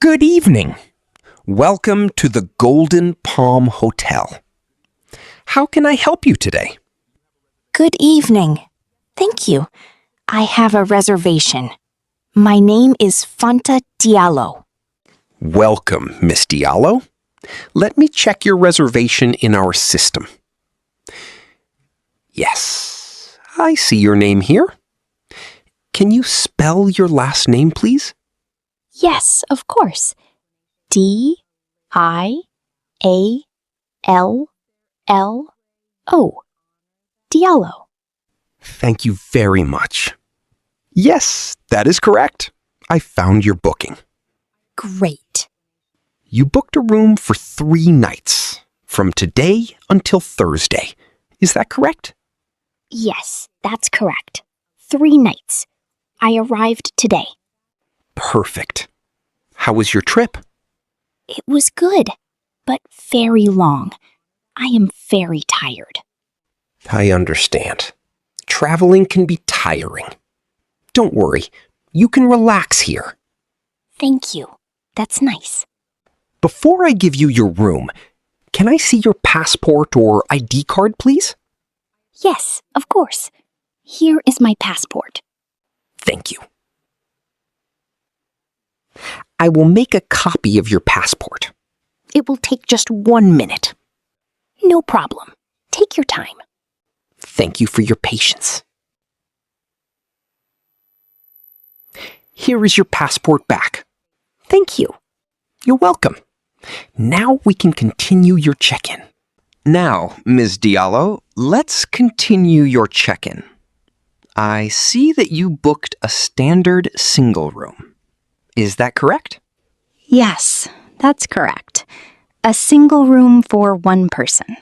Good evening. Welcome to the Golden Palm Hotel. How can I help you today? Good evening. Thank you. I have a reservation. My name is Fanta Diallo. Welcome, Miss Diallo. Let me check your reservation in our system. Yes, I see your name here. Can you spell your last name, please? Yes, of course. D-I-A-L-L-O. Diallo. Thank you very much. Yes, that is correct. I found your booking. Great. You booked a room for 3 nights, from today until Thursday. Is that correct? Yes, that's correct. 3 nights. I arrived today. Perfect. How was your trip? It was good, but very long. I am very tired. I understand. Traveling can be tiring. Don't worry, you can relax here. Thank you. That's nice. Before I give you your room, can I see your passport or ID card, please? Yes, of course. Here is my passport. Thank you. I will make a copy of your passport. It will take just 1 minute. No problem. Take your time. Thank you for your patience. Here is your passport back. Thank you. You're welcome. Now we can continue your check-in. Now, Ms. Diallo, let's continue your check-in. I see that you booked a standard single room. Is that correct? Yes, that's correct. A single room for 1 person.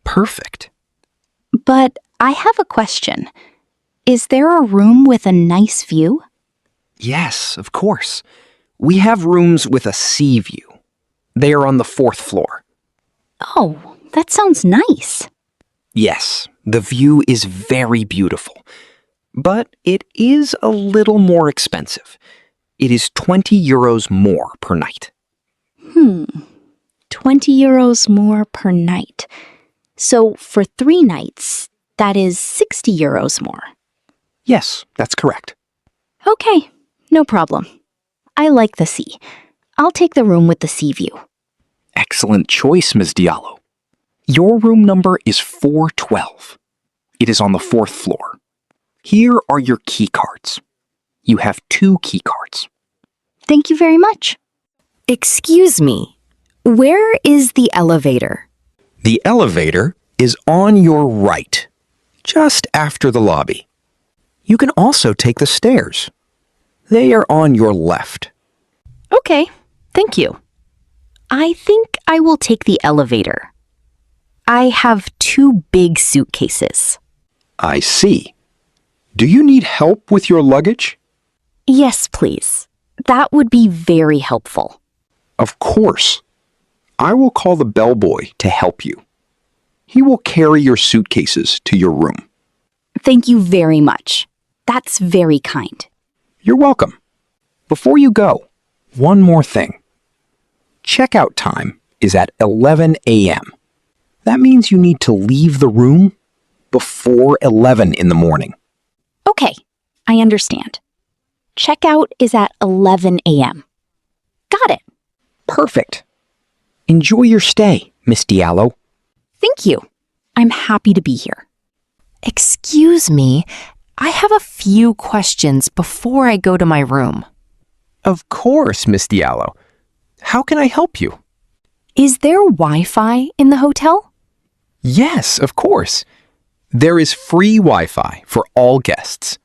Perfect. But I have a question. Is there a room with a nice view? Yes, of course. We have rooms with a sea view. They are on the 4th floor. Oh, that sounds nice. Yes, the view is very beautiful. But it is a little more expensive. It is 20 euros more per night. 20 euros more per night. So for 3 nights, that is 60 euros more. Yes, that's correct. Okay, no problem. I like the sea. I'll take the room with the sea view. Excellent choice, Ms. Diallo. Your room number is 412. It is on the 4th floor. Here are your key cards. You have 2 key cards. Thank you very much. Excuse me, where is the elevator? The elevator is on your right, just after the lobby. You can also take the stairs. They are on your left. Okay, thank you. I think I will take the elevator. I have 2 big suitcases. I see. Do you need help with your luggage? Yes, please. That would be very helpful. Of course. I will call the bellboy to help you. He will carry your suitcases to your room. Thank you very much. That's very kind. You're welcome. Before you go, one more thing. Checkout time is at 11 a.m. That means you need to leave the room before 11 in the morning. Okay, I understand. Checkout is at 11 a.m. Got it. Perfect. Enjoy your stay, Miss Diallo. Thank you. I'm happy to be here. Excuse me, I have a few questions before I go to my room. Of course, Miss Diallo. How can I help you? Is there Wi-Fi in the hotel? Yes, of course. There is free Wi-Fi for all guests.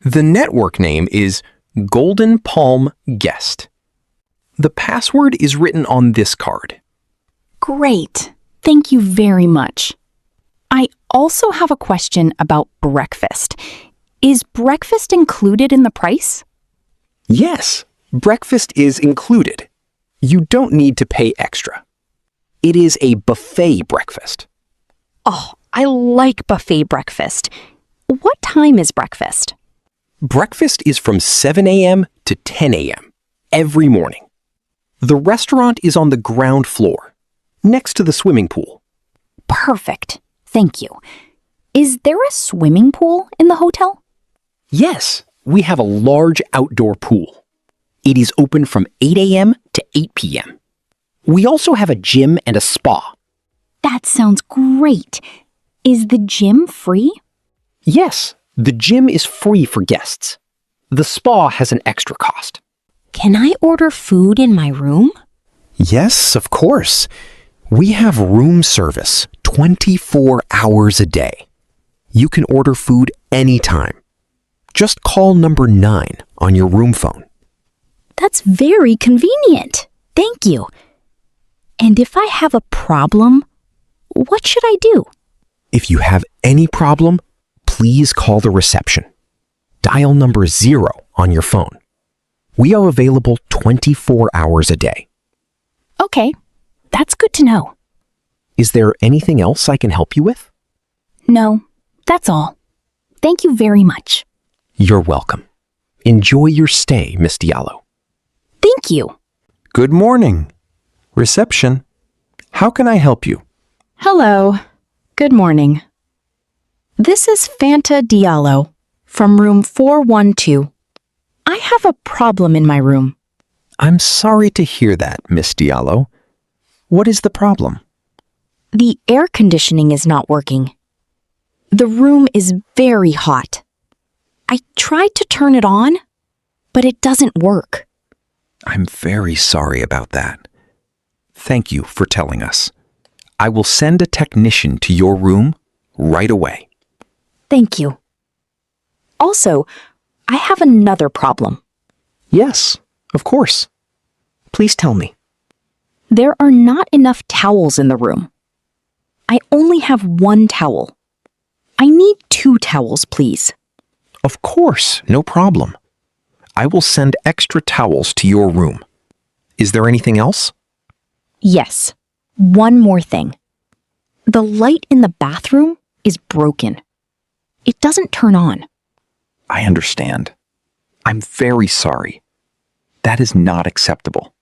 The network name is Golden Palm Guest. The password is written on this card. Great. Thank you very much. I also have a question about breakfast. Is breakfast included in the price? Yes, breakfast is included. You don't need to pay extra. It is a buffet breakfast. Oh, I like buffet breakfast. What time is breakfast? Breakfast is from 7 a.m. to 10 a.m. every morning. The restaurant is on the ground floor, next to the swimming pool. Perfect. Thank you. Is there a swimming pool in the hotel? Yes, we have a large outdoor pool. It is open from 8 a.m. to 8 p.m. We also have a gym and a spa. That sounds great. Is the gym free? Yes, the gym is free for guests. The spa has an extra cost. Can I order food in my room? Yes, of course. We have room service 24 hours a day. You can order food anytime. Just call number 9 on your room phone. That's very convenient. Thank you. And if I have a problem, what should I do? If you have any problem, please call the reception. Dial number 0 on your phone. We are available 24 hours a day. Okay, that's good to know. Is there anything else I can help you with? No, that's all. Thank you very much. You're welcome. Enjoy your stay, Miss Diallo. Thank you. Good morning. Reception. How can I help you? Hello. Good morning. This is Fanta Diallo from room 412. I have a problem in my room. I'm sorry to hear that, Miss Diallo. What is the problem? The air conditioning is not working. The room is very hot. I tried to turn it on, but it doesn't work. I'm very sorry about that. Thank you for telling us. I will send a technician to your room right away. Thank you. Also, I have another problem. Yes, of course. Please tell me. There are not enough towels in the room. I only have one towel. I need 2 towels, please. Of course, no problem. I will send extra towels to your room. Is there anything else? Yes, one more thing. The light in the bathroom is broken. It doesn't turn on. I understand. I'm very sorry. That is not acceptable.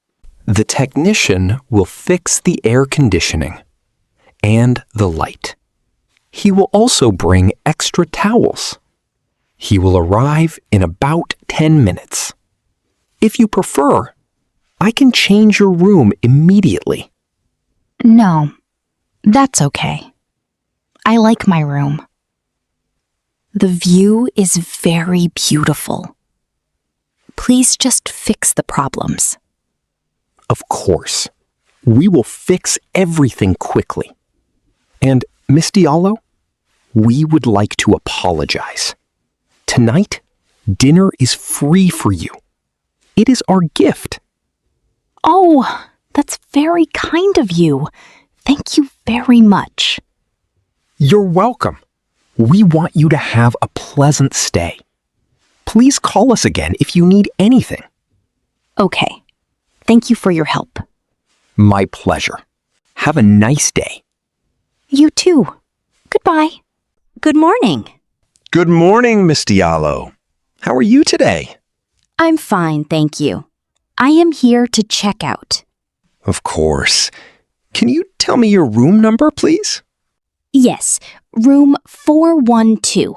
The technician will fix the air conditioning and the light. He will also bring extra towels. He will arrive in about 10 minutes. If you prefer, I can change your room immediately. No, that's okay. I like my room. The view is very beautiful. Please just fix the problems. Of course. We will fix everything quickly. And, Miss Diallo, we would like to apologize. Tonight, dinner is free for you. It is our gift. Oh, that's very kind of you. Thank you very much. You're welcome. We want you to have a pleasant stay. Please call us again if you need anything. Okay. Thank you for your help. My pleasure. Have a nice day. You too. Goodbye. Good morning. Good morning, Miss Diallo. How are you today? I'm fine, thank you. I am here to check out. Of course. Can you tell me your room number, please? Yes, room 412.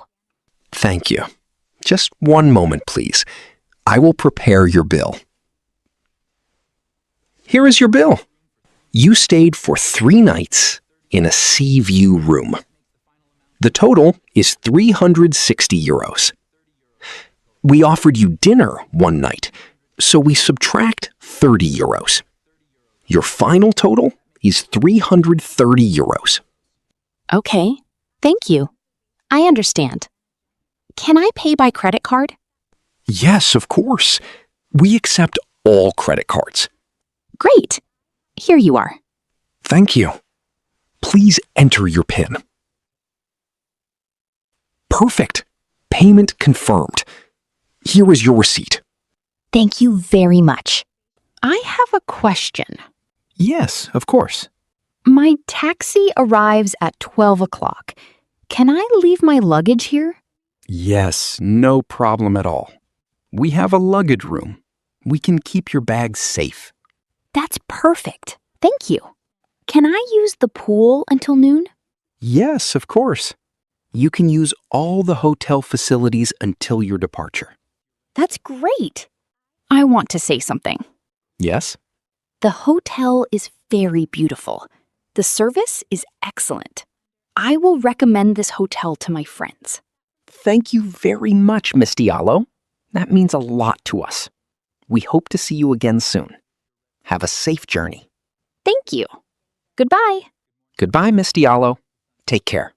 Thank you. Just one moment, please. I will prepare your bill. Here is your bill. You stayed for 3 nights in a sea view room. The total is 360 euros. We offered you dinner one night, so we subtract 30 euros. Your final total is 330 euros. Okay, thank you. I understand. Can I pay by credit card? Yes, of course. We accept all credit cards. Great. Here you are. Thank you. Please enter your PIN. Perfect. Payment confirmed. Here is your receipt. Thank you very much. I have a question. Yes, of course. My taxi arrives at 12 o'clock. Can I leave my luggage here? Yes, no problem at all. We have a luggage room. We can keep your bags safe. That's perfect. Thank you. Can I use the pool until noon? Yes, of course. You can use all the hotel facilities until your departure. That's great. I want to say something. Yes? The hotel is very beautiful. The service is excellent. I will recommend this hotel to my friends. Thank you very much, Miss Diallo. That means a lot to us. We hope to see you again soon. Have a safe journey. Thank you. Goodbye. Goodbye, Miss Diallo. Take care.